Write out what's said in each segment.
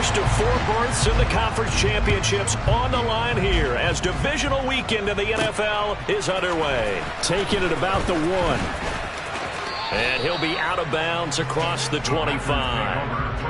first of 4 berths in the conference championships on the line here as divisional weekend in the NFL is underway. Taking it about the 1. And he'll be out of bounds across the 25.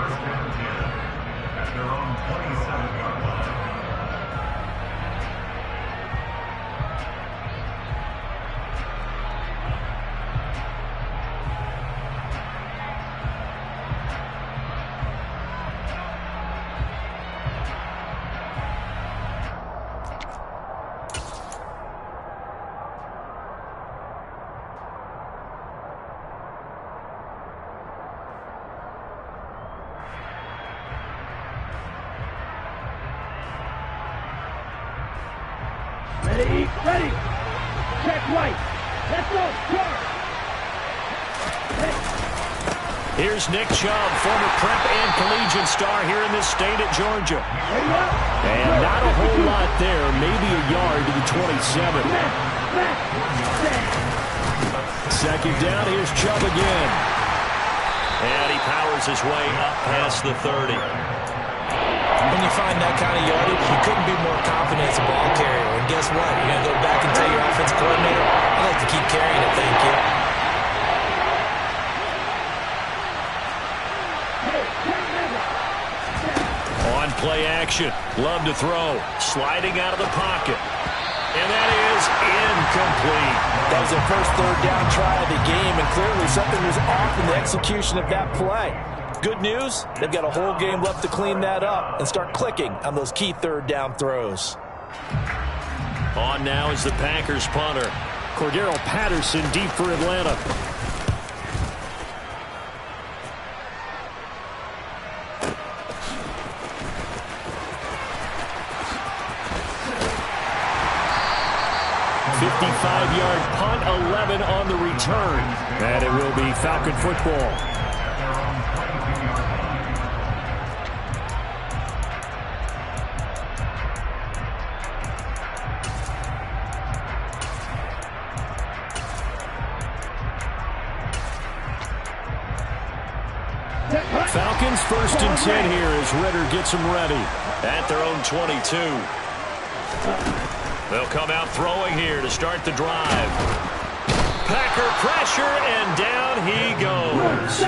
Ready. Check right. Let's go. Charge. Here's Nick Chubb, former prep and collegiate star here in this state at Georgia. And not a whole lot there, maybe a yard to the 27. Second down, here's Chubb again. And he powers his way up past the 30. When you find that kind of yardage, you couldn't be more confident as a ball carrier. And guess what? You're going to go back and tell your offensive coordinator, I'd like to keep carrying it, thank you. On play action, love to throw, sliding out of the pocket. And that is incomplete. That was their first third down try of the game, and clearly something was off in the execution of that play. Good news, they've got a whole game left to clean that up and start clicking on those key third down throws. On now is the Packers punter. Cordero Patterson deep for Atlanta. .55-yard punt, 11 on the return. And it will be Falcon football. Falcons first and 10 here as Ritter gets them ready at their own 22. They'll come out throwing here to start the drive. Packer pressure, and down he goes.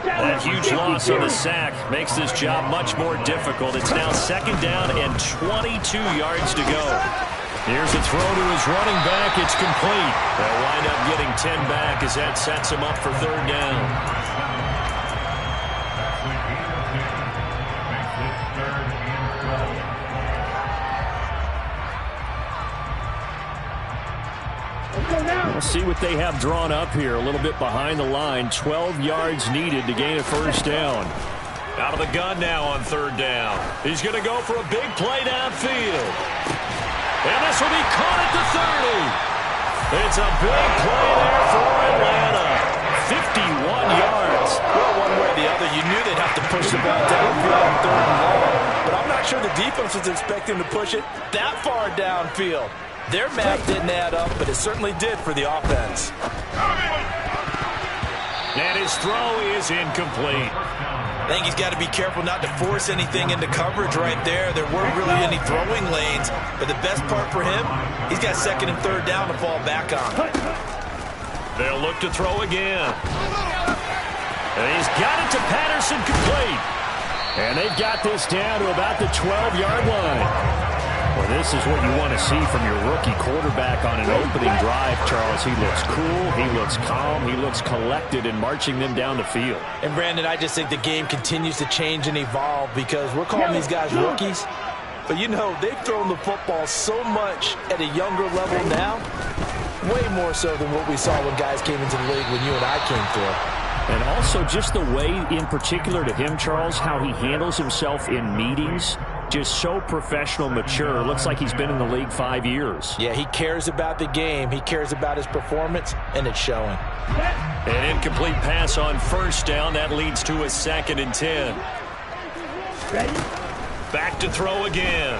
That huge loss on the sack makes this job much more difficult. It's now second down and 22 yards to go. Here's a throw to his running back. It's complete. They'll wind up getting 10 back as that sets him up for third down. We'll see what they have drawn up here. A little bit behind the line. 12 yards needed to gain a first down. Out of the gun now on third down. He's going to go for a big play downfield. And this will be caught at the 30. It's a big play there for Atlanta. 51 yards. Well, one way or the other, you knew they'd have to push the ball downfield on third and long. But I'm not sure the defense was expecting to push it that far downfield. Their math didn't add up, but it certainly did for the offense. And his throw is incomplete. I think he's got to be careful not to force anything into coverage right there. There weren't really any throwing lanes, but the best part for him, he's got second and third down to fall back on. They'll look to throw again. And he's got it to Patterson, complete. And they've got this down to about the 12-yard line. Well, this is what you want to see from your rookie quarterback on an opening drive, Charles. He looks cool, he looks calm, he looks collected in marching them down the field. And, Brandon, I just think the game continues to change and evolve because we're calling these guys rookies. But, you know, they've thrown the football so much at a younger level now, way more so than what we saw when guys came into the league when you and I came through. And also just the way, in particular to him, Charles, how he handles himself in meetings. Just so professional, mature. Looks like he's been in the league 5 years. Yeah, he cares about the game. He cares about his performance, and it's showing. An incomplete pass on first down. That leads to a second and 10. Back to throw again.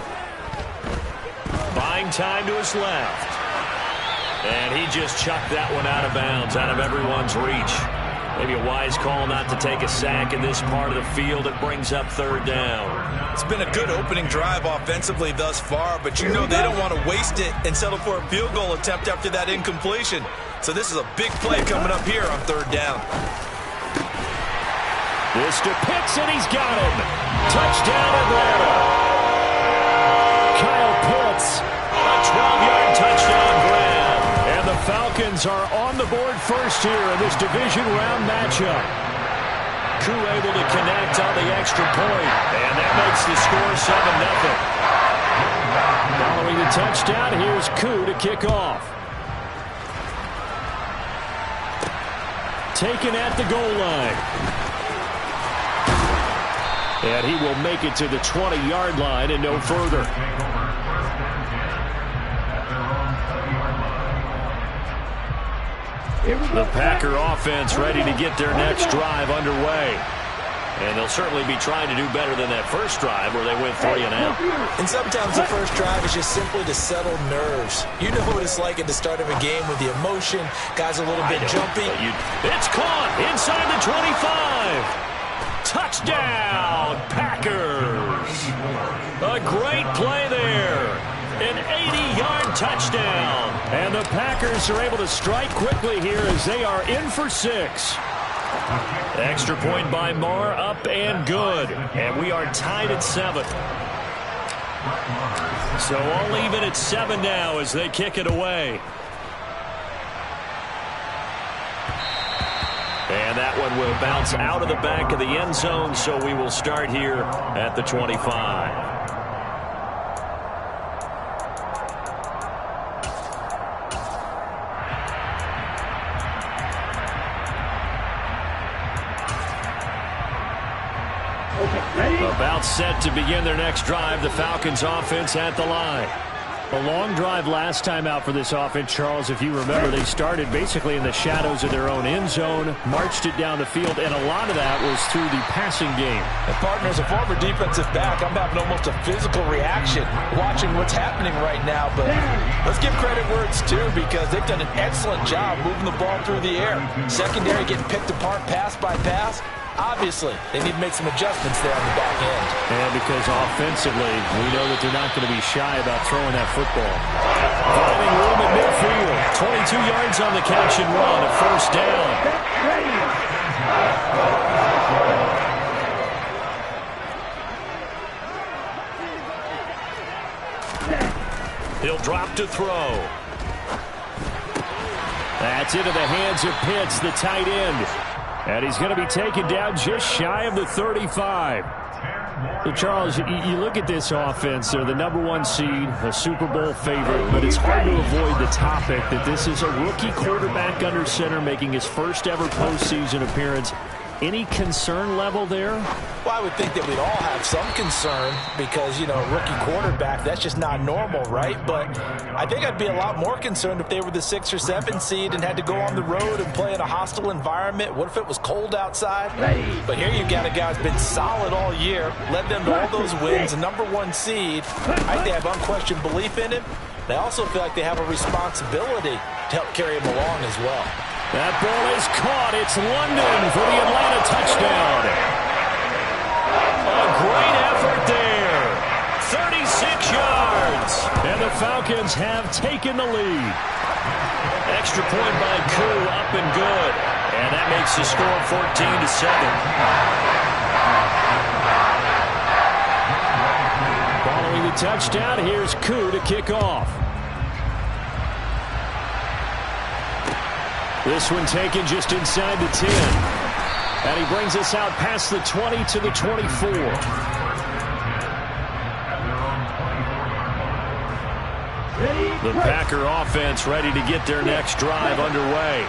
Buying time to his left. And he just chucked that one out of bounds, out of everyone's reach. Maybe a wise call not to take a sack in this part of the field. It brings up third down. It's been a good opening drive offensively thus far, but you know they don't want to waste it and settle for a field goal attempt after that incompletion. So this is a big play coming up here on third down. This to Pitts, and he's got him. Touchdown, Atlanta. Kyle Pitts, a 12-yard touchdown grab. And the Falcons are on the board first here in this division round matchup. Koo able to connect on the extra point, and that makes the score 7-0. Following the touchdown, here's Koo to kick off. Taken at the goal line. And he will make it to the 20-yard line and no further. The Packer offense ready to get their next drive underway. And they'll certainly be trying to do better than that first drive where they went 3 and out. And sometimes the first drive is just simply to settle nerves. You know what it's like at the start of a game with the emotion. Guys are a little bit jumpy. It's caught inside the 25. Touchdown, Packers. A great play there. An 80-yard touchdown. And the Packers are able to strike quickly here as they are in for 6. Extra point by Marr, up and good. And we are tied at 7. So all even at 7 now as they kick it away. And that one will bounce out of the back of the end zone, so we will start here at the 25. About set to begin their next drive, the Falcons offense at the line. A long drive last time out for this offense, Charles. If you remember, they started basically in the shadows of their own end zone, marched it down the field, and a lot of that was through the passing game. And partner, as a former defensive back, I'm having almost a physical reaction watching what's happening right now. But let's give credit where it's due because they've done an excellent job moving the ball through the air. Secondary getting picked apart pass by pass. Obviously, they need to make some adjustments there on the back end. And because offensively, we know that they're not going to be shy about throwing that football. Finding room at midfield. 22 yards on the catch and run. A first down. He'll drop to throw. That's into the hands of Pitts, the tight end. And he's going to be taken down just shy of the 35. So, Charles, you look at this offense. They're the #1 seed, a Super Bowl favorite, but it's hard to avoid the topic that this is a rookie quarterback under center making his first ever postseason appearance. Any concern level there? Well, I would think that we'd all have some concern because, you know, a rookie quarterback, that's just not normal, right? But I think I'd be a lot more concerned if they were the 6 or 7 seed and had to go on the road and play in a hostile environment. What if it was cold outside? But here you got a guy who's been solid all year, led them to all those wins, a #1 seed. I think they have unquestioned belief in him. They also feel like they have a responsibility to help carry him along as well. That ball is caught. It's London for the Atlanta touchdown. A great effort there. 36 yards. And the Falcons have taken the lead. Extra point by Koo, up and good. And that makes the score 14-7. Following the touchdown, here's Koo to kick off. This one taken just inside the 10. And he brings us out past the 20 to the 24. The Packer offense ready to get their next drive underway.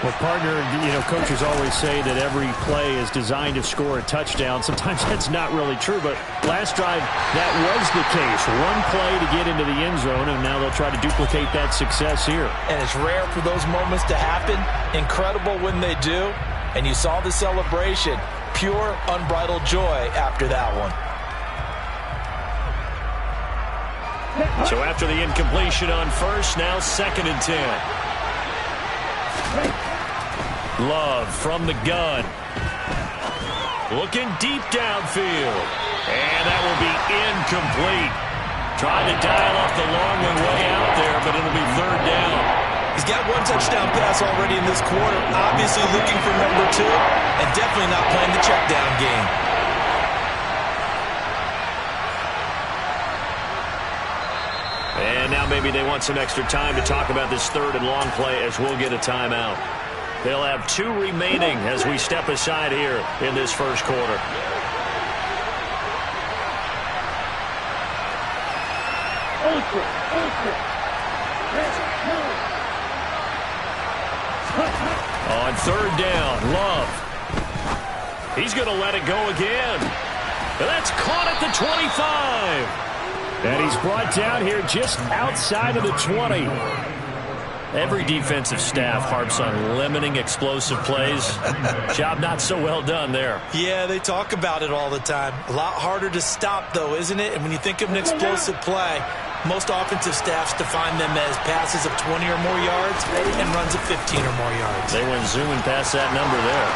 Well, partner, you know, coaches always say that every play is designed to score a touchdown. Sometimes that's not really true, but last drive, that was the case. One play to get into the end zone, and now they'll try to duplicate that success here. And it's rare for those moments to happen. Incredible when they do. And you saw the celebration. Pure, unbridled joy after that one. So after the incompletion on first, now 2nd and 10. Love from the gun. Looking deep downfield. And that will be incomplete. Trying to dial off the long way out there, but it'll be third down. He's got one touchdown pass already in this quarter. Obviously looking for number 2, and definitely not playing the check down game. And now maybe they want some extra time to talk about this third and long play as we'll get a timeout. They'll have 2 remaining as we step aside here in this first quarter. On third down, Love. He's going to let it go again. And that's caught at the 25. And he's brought down here just outside of the 20. Every defensive staff harps on limiting explosive plays. Job not so well done there. Yeah, they talk about it all the time. A lot harder to stop, though, isn't it? And when you think of an explosive play, most offensive staffs define them as passes of 20 or more yards and runs of 15 or more yards. They went zooming past that number there.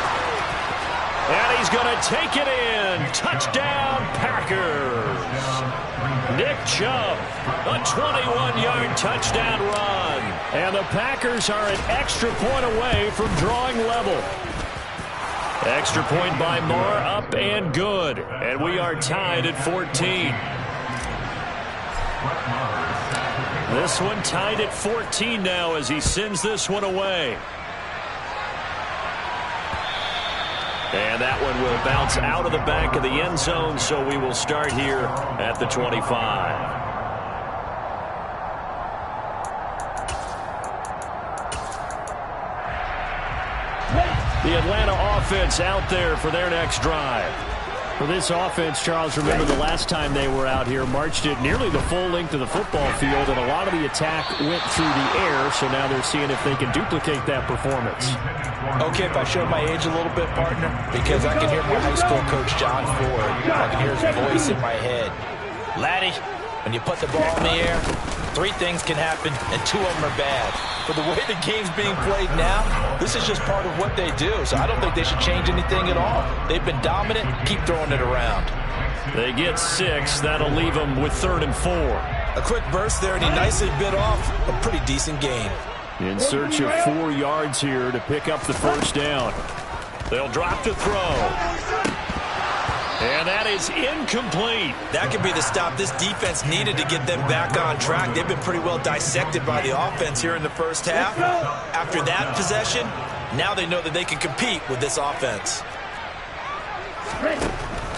And he's going to take it in. Touchdown, Packers. Nick Chubb, a 21-yard touchdown run. And the Packers are an extra point away from drawing level. Extra point by Moore, up and good. And we are tied at 14. This one tied at 14 now as he sends this one away. And that one will bounce out of the back of the end zone, so we will start here at the 25. The Atlanta offense out there for their next drive. For this offense, Charles, remember the last time they were out here, marched it nearly the full length of the football field, and a lot of the attack went through the air, so now they're seeing if they can duplicate that performance. Okay, if I show my age a little bit, partner, because I can hear my high school coach, John Ford. I can hear his voice in my head. Laddie, when you put the ball in the air, 3 things can happen, and 2 of them are bad. But the way the game's being played now, this is just part of what they do, so I don't think they should change anything at all. They've been dominant. Keep throwing it around. They get 6. That'll leave them with 3rd and 4. A quick burst there, and he nicely bit off a pretty decent gain. In search of 4 yards here to pick up the first down. They'll drop to throw. And that is incomplete. That could be the stop this defense needed to get them back on track. They've been pretty well dissected by the offense here in the first half. After that possession, now they know that they can compete with this offense.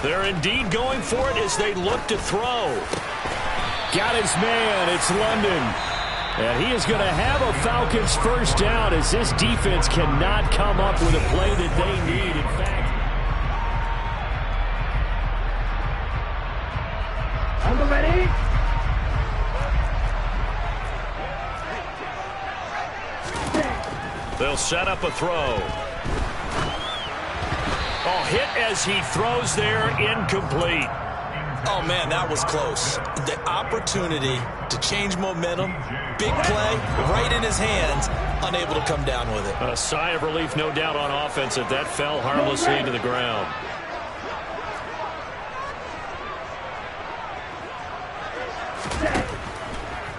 They're indeed going for it as they look to throw. Got his man. It's London. And he is going to have a Falcons first down as this defense cannot come up with a play that they need. In fact, ready? They'll set up a throw. Oh, hit as he throws there, incomplete. Oh, man, that was close. The opportunity to change momentum, big play, right in his hands, unable to come down with it. A sigh of relief, no doubt, on offense that that fell harmlessly to the ground.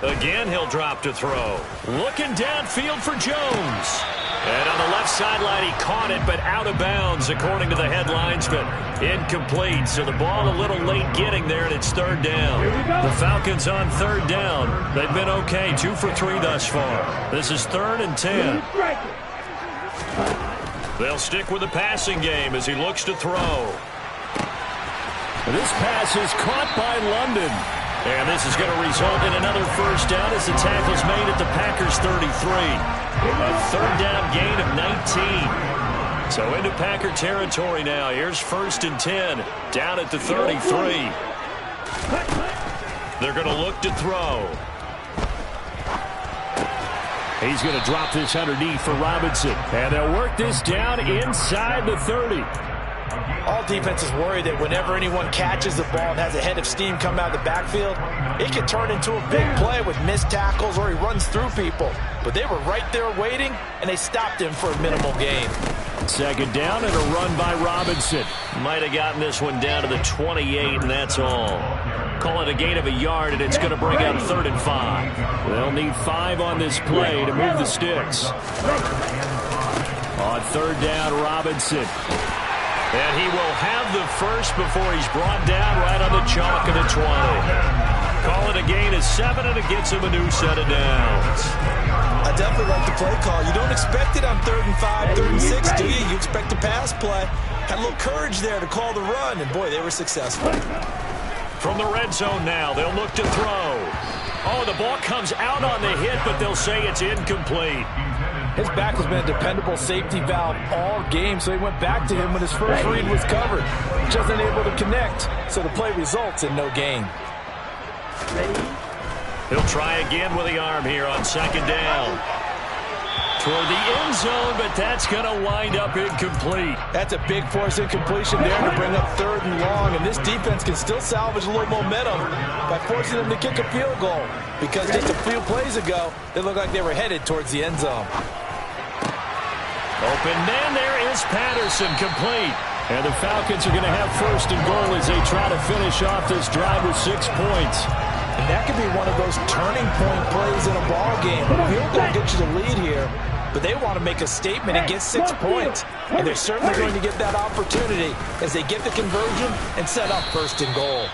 Again, he'll drop to throw. Looking downfield for Jones. And on the left sideline, he caught it, but out of bounds, according to the headlines, but incomplete. So the ball a little late getting there, and it's 3rd down. The Falcons on 3rd down. They've been okay, 2 for 3 thus far. This is 3rd and 10. They'll stick with the passing game as he looks to throw. This pass is caught by London. And this is going to result in another first down as the tackle's made at the Packers' 33. A 3rd down gain of 19. So into Packer territory now. Here's 1st and 10 down at the 33. They're going to look to throw. He's going to drop this underneath for Robinson. And they'll work this down inside the 30. All defenses worry that whenever anyone catches the ball and has a head of steam come out of the backfield, it can turn into a big play with missed tackles or he runs through people. But they were right there waiting, and they stopped him for a minimal gain. Second down and a run by Robinson. Might have gotten this one down to the 28, and that's all. Call it a gain of a yard, and it's going to bring out 3rd and 5. They'll need 5 on this play to move the sticks. On 3rd down, Robinson. And he will have the first before he's brought down right on the chalk of the 20. Call it a gain of 7, and it gets him a new set of downs. I definitely like the play call. You don't expect it on 3rd and 5, 3rd and 6, do you? You expect a pass play. Had a little courage there to call the run, and boy, they were successful. From the red zone now, they'll look to throw. Oh, the ball comes out on the hit, but they'll say it's incomplete. His back has been a dependable safety valve all game, so he went back to him when his first read was covered. Just unable to connect, so the play results in no gain. He'll try again with the arm here on 2nd down. Toward the end zone, but that's going to wind up incomplete. That's a big force incompletion there to bring up 3rd and long, and this defense can still salvage a little momentum by forcing them to kick a field goal, because just a few plays ago, they looked like they were headed towards the end zone. Open man, there is Patterson, complete. And the Falcons are going to have 1st and goal as they try to finish off this drive with 6 points. And that could be one of those turning point plays in a ball game. A field goal gets you the lead here, but they want to make a statement and get 6 points. And they're certainly going to get that opportunity as they get the conversion and set up 1st and goal.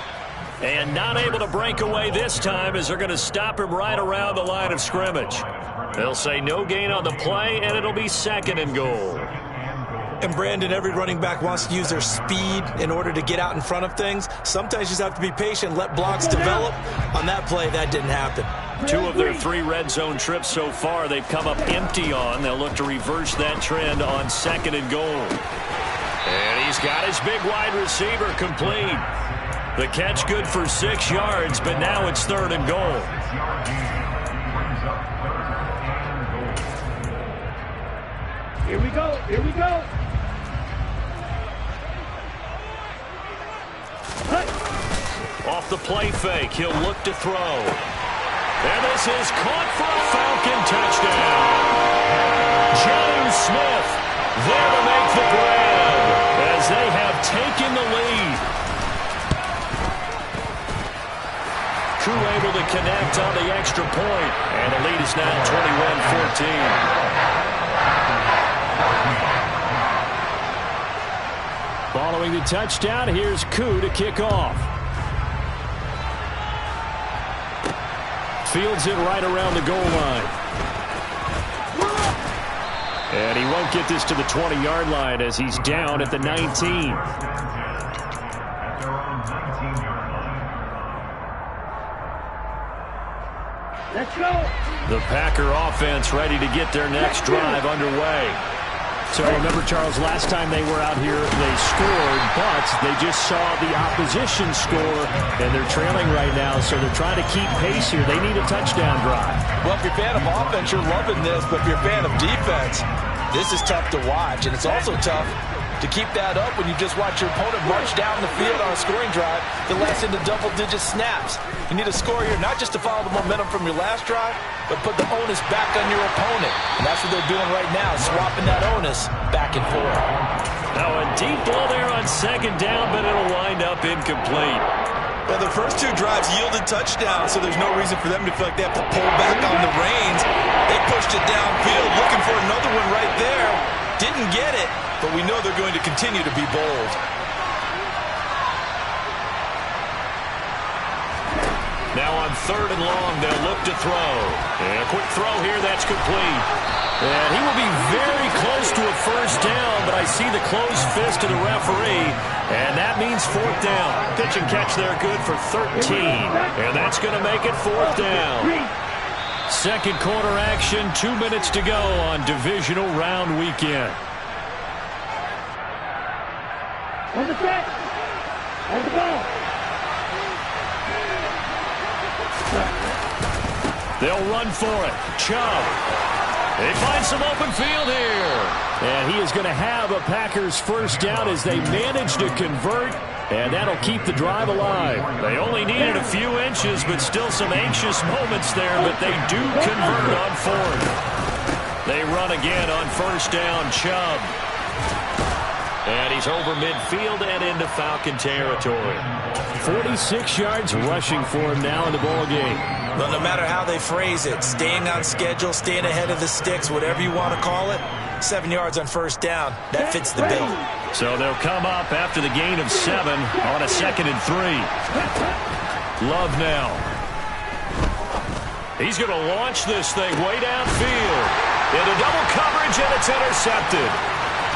And not able to break away this time as they're going to stop him right around the line of scrimmage. They'll say no gain on the play, and it'll be 2nd and goal. And Brandon, every running back wants to use their speed in order to get out in front of things. Sometimes you just have to be patient, let blocks develop. On that play, that didn't happen. 2 of their 3 red zone trips so far, they've come up empty on. They'll look to reverse that trend on 2nd and goal. And he's got his big wide receiver complete. The catch good for 6 yards, but now it's 3rd and goal. Here we go. Here we go. Off the play fake, he'll look to throw. And this is caught for a Falcon touchdown. James Smith there to make the grab as they have taken the lead. Koo able to connect on the extra point, and the lead is now 21-14. Following the touchdown, here's Koo to kick off. Fields it right around the goal line. And he won't get this to the 20-yard line as he's down at the 19. Let's go. The Packer offense ready to get their next drive underway. So remember, Charles, last time they were out here, they scored, but they just saw the opposition score, and they're trailing right now, so they're trying to keep pace here. They need a touchdown drive. Well, if you're a fan of offense, you're loving this, but if you're a fan of defense, this is tough to watch, and it's also tough to keep that up when you just watch your opponent march down the field on a scoring drive that lasts into double-digit snaps. You need a score here, not just to follow the momentum from your last drive, but put the onus back on your opponent. And that's what they're doing right now, swapping that onus back and forth. Now a deep ball there on 2nd down, but it'll wind up incomplete. Well, the first 2 drives yielded touchdowns, so there's no reason for them to feel like they have to pull back on the reins. They pushed it downfield, looking for another one right there. Didn't get it, but we know they're going to continue to be bold. Now on 3rd and long, they'll look to throw. And a quick throw here, that's complete. And he will be very close to a 1st down, but I see the closed fist of the referee, and that means 4th down. Pitch and catch there good for 13, and that's going to make it 4th down. 2nd quarter action, 2 minutes to go on divisional round weekend. On the track. On the ball. They'll run for it. Chubb. They find some open field here. And he is going to have a Packers first down as they manage to convert, and that'll keep the drive alive. They only needed a few inches, but still some anxious moments there, but they do convert on fourth. They run again on first down, Chubb. And he's over midfield and into Falcon territory. 46 yards rushing for him now in the ball game. Well, no matter how they phrase it, staying on schedule, staying ahead of the sticks, whatever you want to call it, 7 yards on first down, that fits the bill. So they'll come up after the gain of 7 on a 2nd and 3. Love now. He's going to launch this thing way downfield. Into double coverage, and it's intercepted.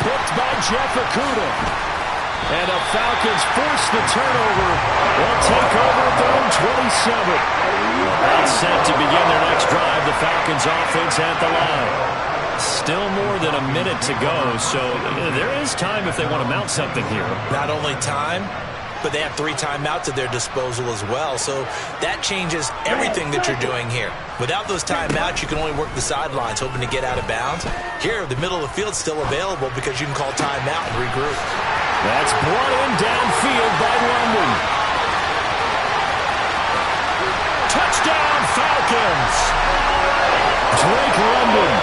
Picked by Jeff Okudah. And the Falcons force the turnover. They'll take over at their own 27. All set to begin their next drive. The Falcons offense at the line. Still more than a minute to go, so there is time if they want to mount something here. Not only time, but they have 3 timeouts at their disposal as well, so that changes everything that you're doing here. Without those timeouts, you can only work the sidelines, hoping to get out of bounds. Here, the middle of the field's still available because you can call timeout and regroup. That's brought in downfield by London. Touchdown, Falcons! Drake London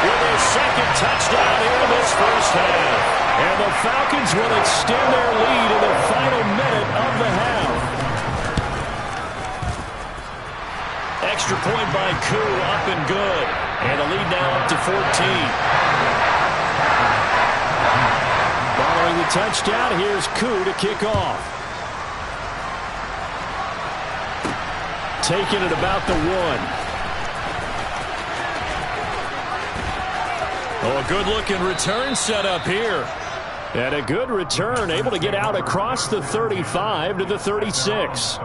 with his 2nd touchdown here in this first half. And the Falcons will extend their lead in the final minute of the half. Extra point by Koo, up and good. And the lead now up to 14. Following the touchdown, here's Koo to kick off. Taking it about the 1. Oh, a good-looking return set up here. And a good return, able to get out across the 35 to the 36.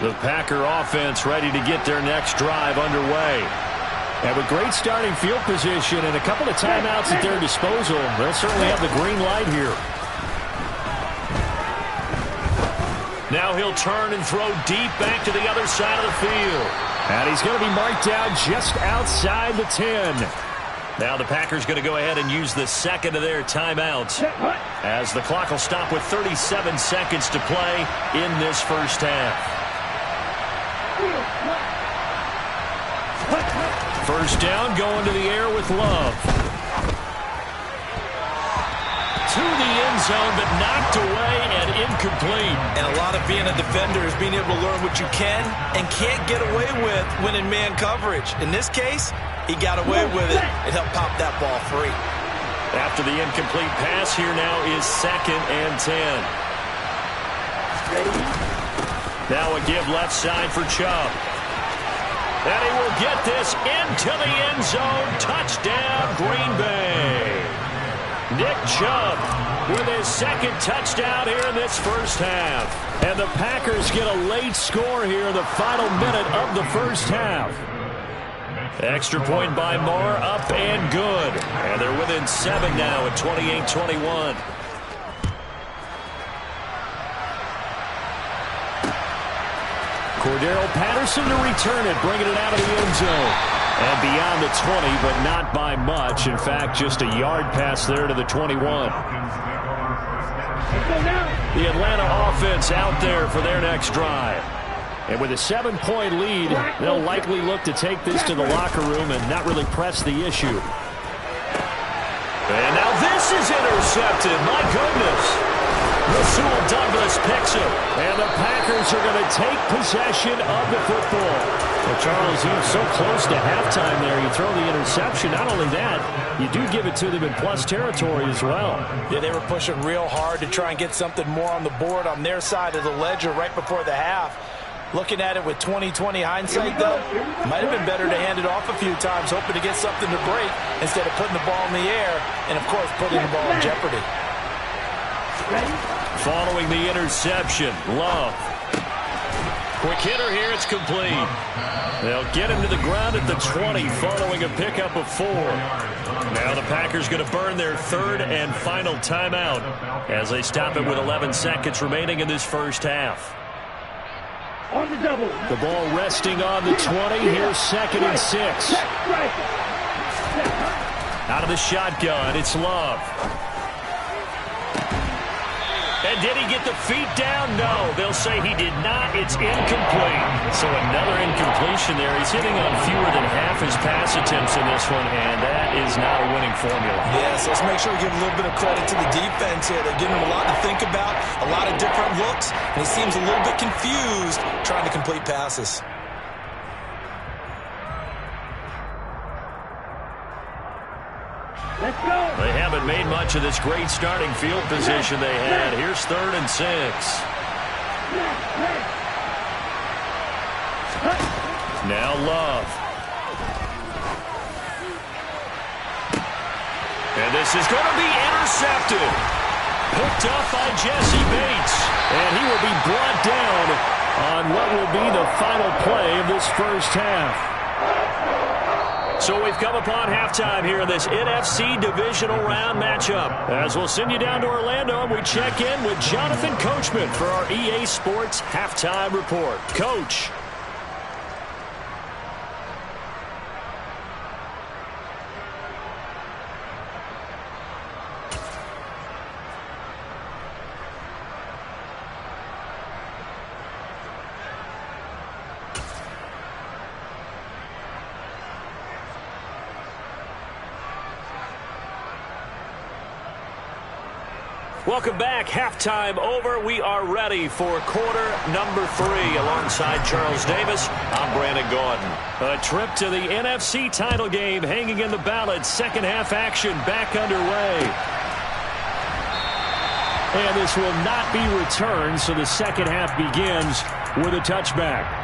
The Packer offense ready to get their next drive underway. And with great starting field position and a couple of timeouts at their disposal, they'll certainly have the green light here. Now he'll turn and throw deep back to the other side of the field. And he's going to be marked down just outside the 10. Now the Packers going to go ahead and use the 2nd of their timeouts, as the clock will stop with 37 seconds to play in this first half. First down, going to the air with Love. To the end zone, but knocked away and incomplete. And a lot of being a defender is being able to learn what you can and can't get away with when in man coverage. In this case, he got away with it and helped pop that ball free. After the incomplete pass, here now is 2nd and 10. Now a give left side for Chubb. And he will get this into the end zone. Touchdown, Green Bay. Nick Chubb with his 2nd touchdown here in this first half. And the Packers get a late score here in the final minute of the first half. Extra point by Moore, up and good. And they're within 7 now at 28-21. Cordero Patterson to return it, bringing it out of the end zone. And beyond the 20, but not by much. In fact, just a yard pass there to the 21. The Atlanta offense out there for their next drive. And with a 7-point lead, they'll likely look to take this to the locker room and not really press the issue. And now this is intercepted. My goodness. Rasul Douglas picks it. And the Packers are going to take possession of the football. Well, Charles, he was so close to halftime there. You throw the interception. Not only that, you do give it to them in plus territory as well. Yeah, they were pushing real hard to try and get something more on the board on their side of the ledger right before the half. Looking at it with 20/20 hindsight, though, might have been better to hand it off a few times, hoping to get something to break instead of putting the ball in the air and, of course, putting the ball in jeopardy. Following the interception, Love. Quick hitter here, it's complete. They'll get him to the ground at the 20 following a pickup of 4. Now the Packers going to burn their 3rd and final timeout as they stop it with 11 seconds remaining in this first half. On the double. The ball resting on the 20. Here's 2nd and 6. Out of the shotgun, it's Love. And did he get the feet down? No, they'll say he did not. It's incomplete. So another incompletion there. He's hitting on fewer than half his pass attempts in this one, and that is not a winning formula. Yes, let's make sure we give a little bit of credit to the defense here. They're giving him a lot to think about, a lot of different looks, and he seems a little bit confused trying to complete passes. Let's go. They haven't made much of this great starting field position they had. Here's 3rd and 6. Now Love. And this is going to be intercepted. Picked up by Jesse Bates. And he will be brought down on what will be the final play of this first half. So we've come upon halftime here in this NFC Divisional Round matchup. As we'll send you down to Orlando, and we check in with Jonathan Coachman for our EA Sports Halftime Report. Coach. Welcome back. Halftime over. We are ready for quarter number 3. Alongside Charles Davis, I'm Brandon Gordon. A trip to the NFC title game hanging in the balance. Second half action back underway. And this will not be returned, so the second half begins with a touchback.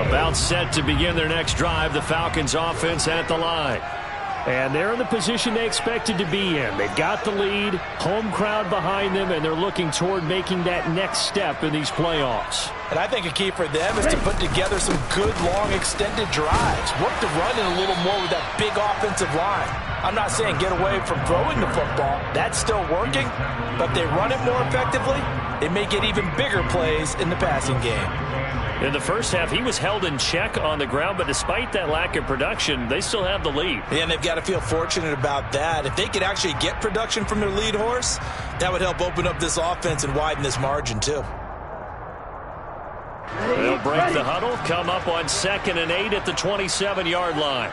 About set to begin their next drive, the Falcons offense at the line. And they're in the position they expected to be in. They've got the lead, home crowd behind them, and they're looking toward making that next step in these playoffs. And I think a key for them is to put together some good, long, extended drives. Work the run in a little more with that big offensive line. I'm not saying get away from throwing the football. That's still working. But if they run it more effectively, they may get even bigger plays in the passing game. In the first half, he was held in check on the ground, but despite that lack of production, they still have the lead. And they've got to feel fortunate about that. If they could actually get production from their lead horse, that would help open up this offense and widen this margin too. They'll break the huddle, come up on 2nd and 8 at the 27-yard line.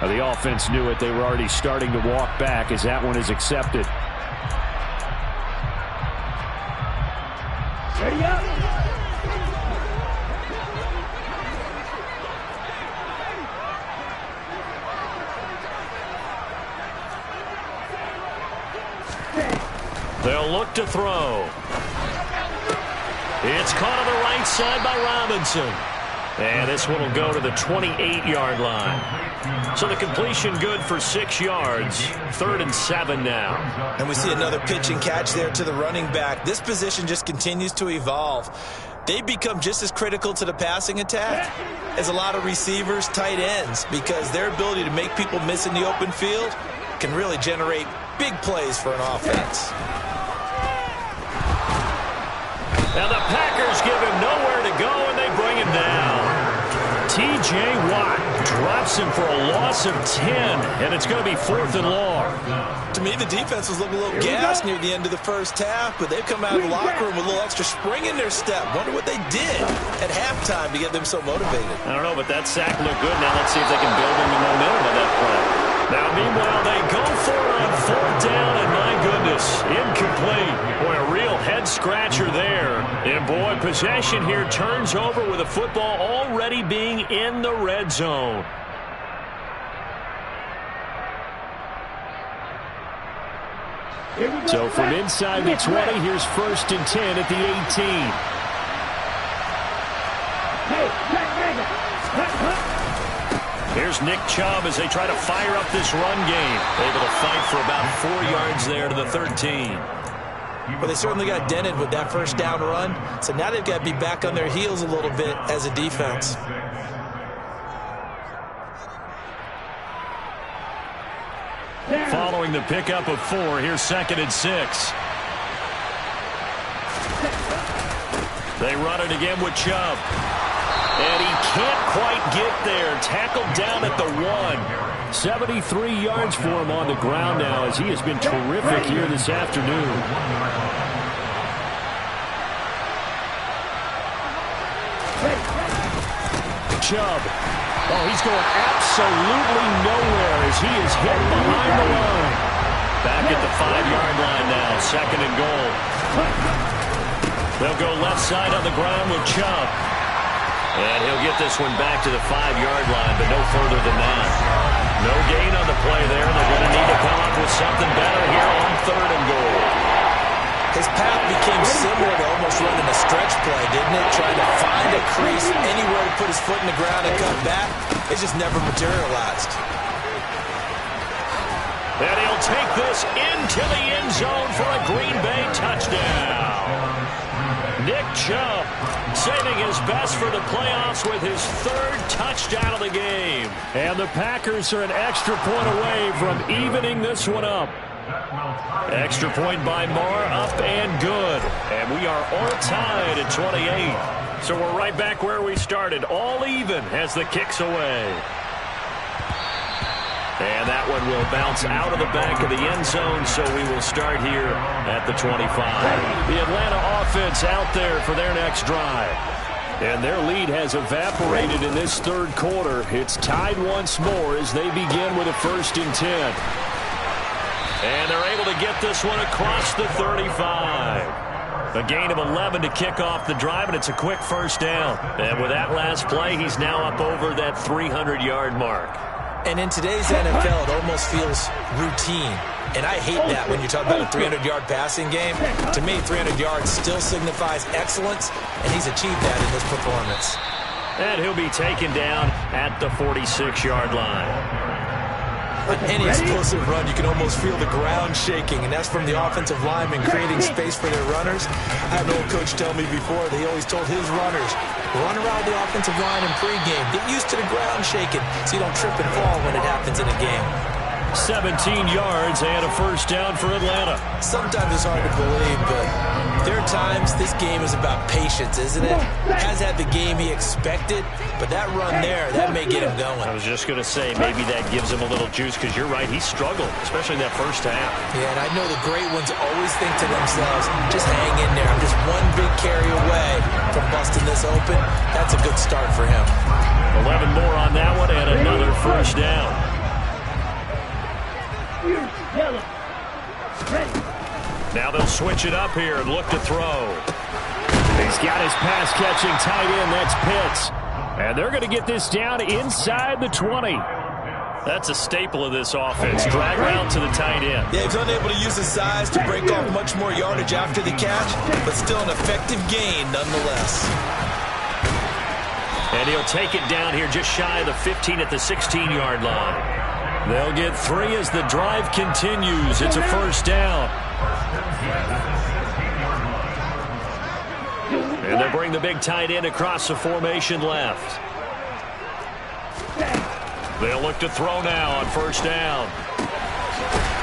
The offense knew it. They were already starting to walk back as that one is accepted. Ready up. They'll look to throw. It's caught on the right side by Robinson. And this one will go to the 28-yard line. So the completion good for 6 yards. 3rd and 7 now. And we see another pitch and catch there to the running back. This position just continues to evolve. They become just as critical to the passing attack as a lot of receivers, tight ends, because their ability to make people miss in the open field can really generate big plays for an offense. Now the Packers give him nowhere to go, and they bring him down. T.J. Watt drops him for a loss of 10, and it's going to be 4th and long. To me, the defense was looking a little gassed near the end of the first half, but they've come out of the locker room with a little extra spring in their step. Wonder what they did at halftime to get them so motivated. I don't know, but that sack looked good. Now let's see if they can build in the momentum of that play. Now, meanwhile, they go for it on 4th down, and my goodness, incomplete. Boy, a real head-scratcher there. And, boy, possession here turns over with the football already being in the red zone. So from inside the 20, here's 1st and 10 at the 18. Here's Nick Chubb as they try to fire up this run game. Able to fight for about 4 yards there to the 13. Well, they certainly got dented with that first down run, so now they've got to be back on their heels a little bit as a defense. Following the pickup of 4, here's 2nd and 6. They run it again with Chubb. And he can't quite get there. Tackled down at the 1. 73 yards for him on the ground now as he has been terrific here this afternoon. Chubb. Oh, he's going absolutely nowhere as he is hit behind the line. Back at the 5-yard line now. 2nd and goal. They'll go left side on the ground with Chubb. And he'll get this one back to the 5-yard line, but no further than that. No gain on the play there. They're going to need to come up with something better here on 3rd and goal. His path became similar to almost running a stretch play, didn't it? Trying to find a crease, anywhere to put his foot in the ground and cut back. It just never materialized. And he'll take this into the end zone for a Green Bay touchdown. Nick Chubb saving his best for the playoffs with his 3rd touchdown of the game. And the Packers are an extra point away from evening this one up. Extra point by Marr, up and good. And we are all tied at 28. So we're right back where we started, all even as the kick's away. And that one will bounce out of the back of the end zone, so we will start here at the 25. The Atlanta offense out there for their next drive. And their lead has evaporated in this 3rd quarter. It's tied once more as they begin with a 1st and 10. And they're able to get this one across the 35. A gain of 11 to kick off the drive, and it's a quick 1st down. And with that last play, he's now up over that 300-yard mark. And in today's NFL, it almost feels routine. And I hate that when you talk about a 300-yard passing game. To me, 300 yards still signifies excellence, and he's achieved that in this performance. And he'll be taken down at the 46-yard line. On any explosive run, you can almost feel the ground shaking, and that's from the offensive linemen creating space for their runners. I had an old coach tell me before that he always told his runners, run around the offensive line in pregame. Get used to the ground shaking so you don't trip and fall when it happens in a game. 17 yards and a 1st down for Atlanta. Sometimes it's hard to believe, but there are times this game is about patience, isn't it? Has had the game he expected, but that run there, that may get him going. I was just going to say, maybe that gives him a little juice, because you're right, he struggled, especially in that 1st half. Yeah, and I know the great ones always think to themselves, just hang in there. I'm just one big carry away from busting this open. That's a good start for him. 11 more on that one, and another 1st down. Now they'll switch it up here and look to throw. He's got his pass-catching tight end. That's Pitts. And they're going to get this down inside the 20. That's a staple of this offense. Drag route to the tight end. Yeah, he's unable to use his size to break off much more yardage after the catch, but still an effective gain nonetheless. And he'll take it down here just shy of the 15 at the 16-yard line. They'll get 3 as the drive continues. It's a 1st down. And they'll bring the big tight end across the formation left. They'll look to throw now on 1st down.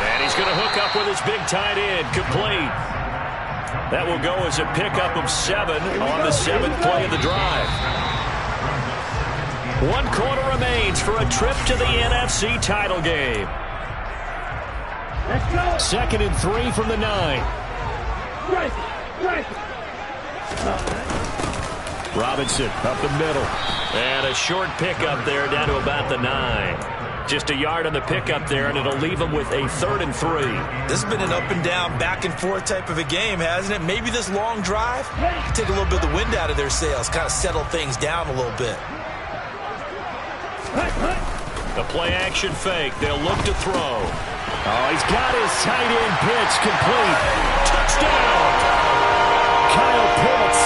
And he's going to hook up with his big tight end. Complete. That will go as a pickup of 7 on the 7th play of the drive. 1 quarter remains for a trip to the NFC title game. 2nd and 3 from the 9. Robinson up the middle. And a short pickup there down to about the 9. Just a yard on the pickup there, and it'll leave them with a 3rd and 3. This has been an up and down, back and forth type of a game, hasn't it? Maybe this long drive can take a little bit of the wind out of their sails, kind of settle things down a little bit. The play-action fake. They'll look to throw. Oh, he's got his tight end pitch complete. Touchdown! Kyle Pitts.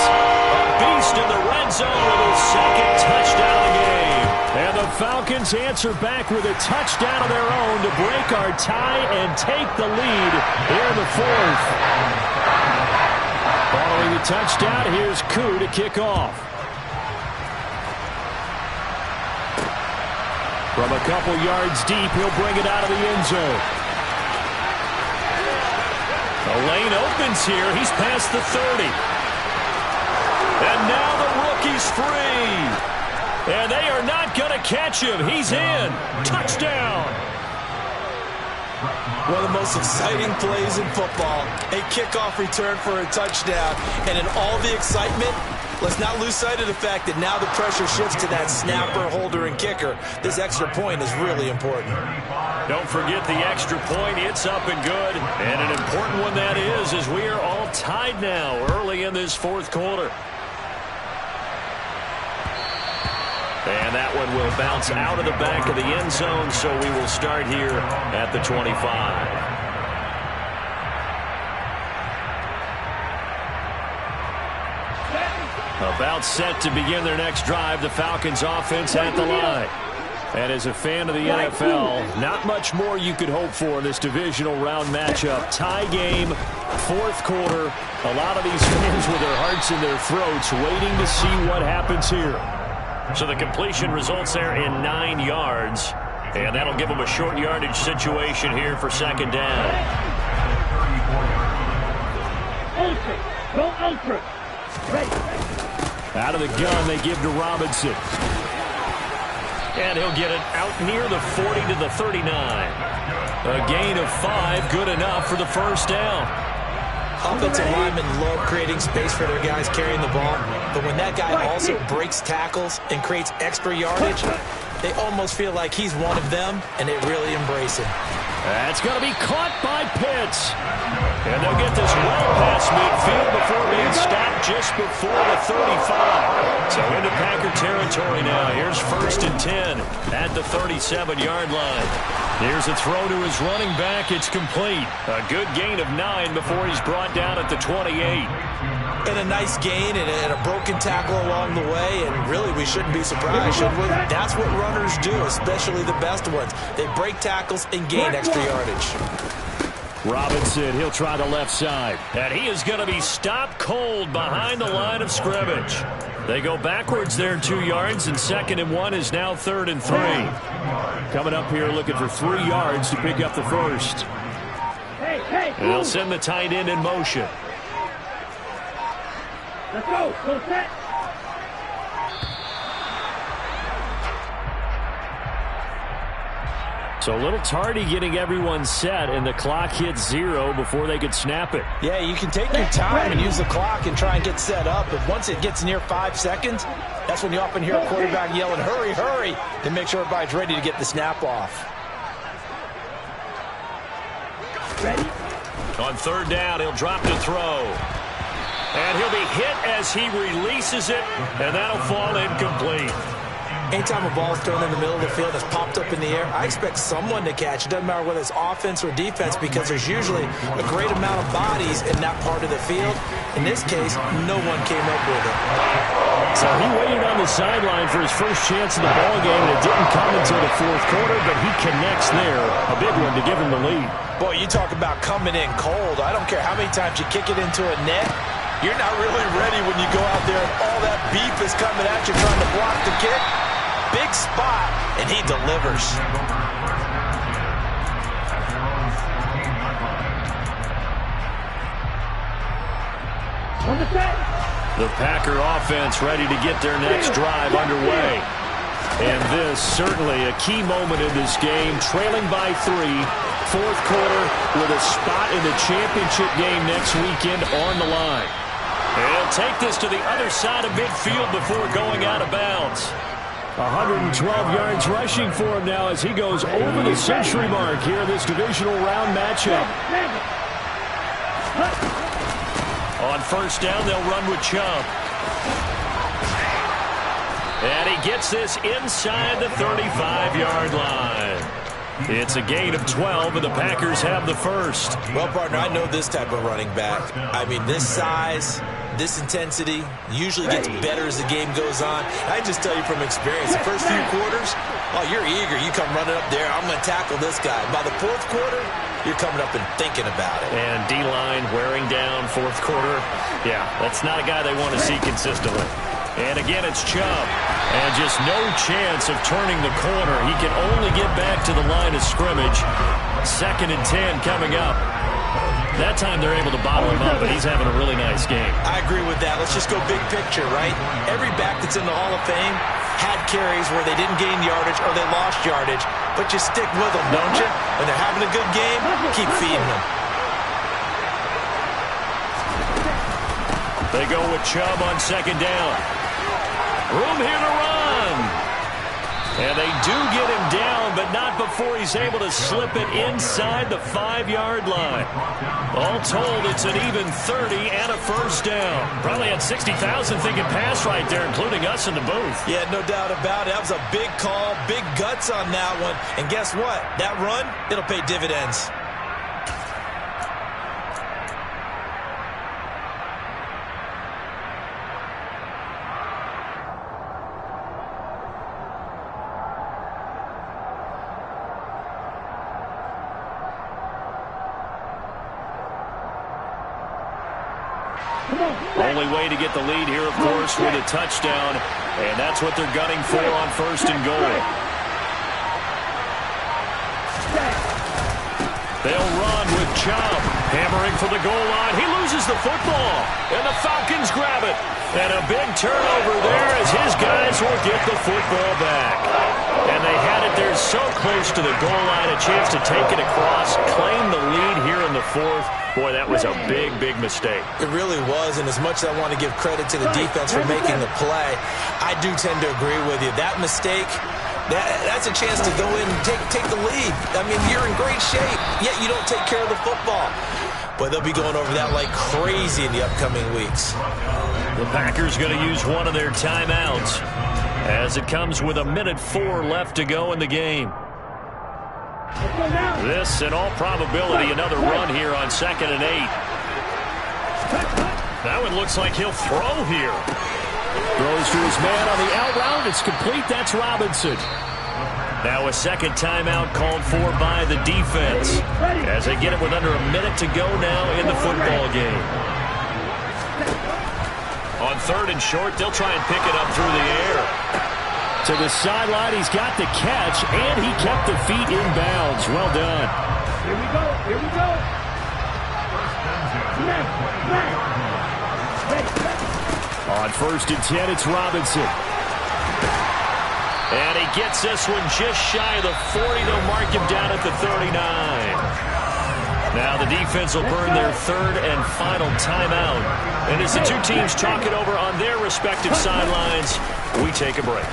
A beast in the red zone with his 2nd Falcons answer back with a touchdown of their own to break our tie and take the lead here in the fourth. Following the touchdown, here's Koo to kick off. From a couple yards deep, he'll bring it out of the end zone. The lane opens here. He's past the 30. And now the rookie's free. And they are not going to catch him. He's in. Touchdown. One of the most exciting plays in football. A kickoff return for a touchdown. And in all the excitement, let's not lose sight of the fact that now the pressure shifts to that snapper, holder, and kicker. This extra point is really important. Don't forget the extra point. It's up and good. And an important one that is, as we are all tied now early in this fourth quarter. And that one will bounce out of the back of the end zone, so we will start here at the 25. About set to begin their next drive, the Falcons offense at the line. And as a fan of the NFL, not much more you could hope for in this divisional round matchup. Tie game, fourth quarter. A lot of these fans with their hearts in their throats waiting to see what happens here. So the completion results there in 9 yards. And that'll give them a short yardage situation here for second down. Ultra. Go ultra. Ready. Out of the gun, they give to Robinson. And he'll get it out near the 40 to the 39. A gain of 5, good enough for the first down. Offensive linemen love creating space for their guys carrying the ball, but when that guy also breaks tackles and creates extra yardage, they almost feel like he's one of them, and they really embrace him. That's going to be caught by Pitts. And they'll get this well past midfield before being stopped just before the 35. So into Packer territory now. Here's 1st and 10 at the 37-yard line. Here's a throw to his running back. It's complete. A good gain of 9 before he's brought down at the 28. And a nice gain and a broken tackle along the way, and really we shouldn't be surprised, should we? That's what runners do, especially the best ones. They break tackles and gain extra yardage. Robinson, he'll try the left side. And he is going to be stopped cold behind the line of scrimmage. They go backwards there 2 yards, and 2nd and 1 is now 3rd and 3. Coming up here looking for 3 yards to pick up the first. And they'll send the tight end in motion. Let's go. Go set. So a little tardy getting everyone set, and the clock hits 0 before they could snap it. Yeah, you can take your time and use the clock and try and get set up, but once it gets near 5 seconds, that's when you often hear a quarterback yelling, hurry, hurry, to make sure everybody's ready to get the snap off. Ready. On 3rd down, he'll drop to throw. And he'll be hit as he releases it, and that'll fall incomplete. Anytime a ball is thrown in the middle of the field that's popped up in the air, I expect someone to catch. It doesn't matter whether it's offense or defense, because there's usually a great amount of bodies in that part of the field. In this case, no one came up with it. So he waited on the sideline for his first chance of the ball game, and it didn't come until the 4th quarter, but he connects there. A big one to give him the lead. Boy, you talk about coming in cold. I don't care how many times you kick it into a net. You're not really ready when you go out there and all that beef is coming at you trying to block the kick. Big spot, and he delivers. On the set. The Packer offense ready to get their next drive underway. And this certainly a key moment in this game, trailing by 3, 4th quarter, with a spot in the championship game next weekend on the line. And he'll take this to the other side of midfield before going out of bounds. 112 yards rushing for him now as he goes over the century mark here in this divisional round matchup. On 1st down, they'll run with Chubb. And he gets this inside the 35-yard line. It's a gain of 12, and the Packers have the first. Well, partner, I know this type of running back. I mean, this size, this intensity usually gets better as the game goes on. I just tell you from experience, the first few quarters, oh, you're eager. You come running up there, I'm going to tackle this guy. By the fourth quarter, you're coming up and thinking about it. And D-line wearing down fourth quarter. Yeah, that's not a guy they want to see consistently. And again, it's Chubb. And just no chance of turning the corner. He can only get back to the line of scrimmage. 2nd and 10 coming up. That time they're able to bottle him up, but he's having a really nice game. I agree with that. Let's just go big picture, right? Every back that's in the Hall of Fame had carries where they didn't gain yardage or they lost yardage, but you stick with them, don't you? When they're having a good game, keep feeding them. They go with Chubb on 2nd down. Room here to run. And they do get him down, but not before he's able to slip it inside the 5-yard line. All told, it's an even 30 and a first down. Probably had 60,000 thinking pass right there, including us in the booth. Yeah, no doubt about it. That was a big call, big guts on that one. And guess what? That run, it'll pay dividends. Only way to get the lead here, of course, with a touchdown. And that's what they're gunning for on 1st and goal. They'll run with Chubb. Hammering for the goal line. He loses the football. And the Falcons grab it. And a big turnover there as his guys will get the football back. And they had it there so close to the goal line. A chance to take it across. Claim the lead here in the 4th. Boy, that was a big, big mistake. It really was, and as much as I want to give credit to the defense for making the play, I do tend to agree with you. That mistake, that's a chance to go in and take the lead. I mean, you're in great shape, yet you don't take care of the football. But they'll be going over that like crazy in the upcoming weeks. The Packers going to use one of their timeouts as it comes with 1:04 left to go in the game. This, in all probability, another run here on 2nd and 8. That one looks like he'll throw here. Throws to his man on the out route. It's complete. That's Robinson. Now a second timeout called for by the defense as they get it with under a minute to go now in the football game. On 3rd and short, they'll try and pick it up through the air. To the sideline, he's got the catch, and he kept the feet in bounds. Well done. Here we go. Here we go. On 1st and 10, it's Robinson. And he gets this one just shy of the 40. They'll mark him down at the 39. Now the defense will burn their 3rd and final timeout. And as the two teams talk it over on their respective sidelines, we take a break.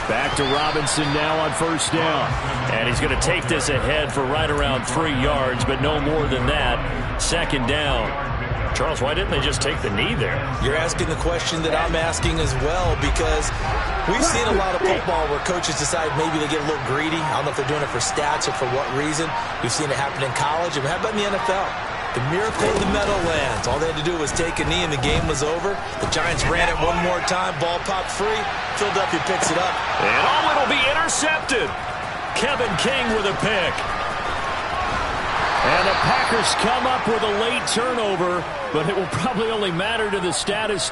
Back to Robinson now on 1st down. And he's going to take this ahead for right around 3 yards, but no more than that. 2nd down. Charles, why didn't they just take the knee there? You're asking the question that I'm asking as well, because we've seen a lot of football where coaches decide maybe they get a little greedy. I don't know if they're doing it for stats or for what reason. We've seen it happen in college. And how about in the NFL? The miracle of the Meadowlands. All they had to do was take a knee and the game was over. The Giants ran it one more time. Ball popped free. Philadelphia picks it up. And it'll be intercepted. Kevin King with a pick. And the Packers come up with a late turnover, but it will probably only matter to the status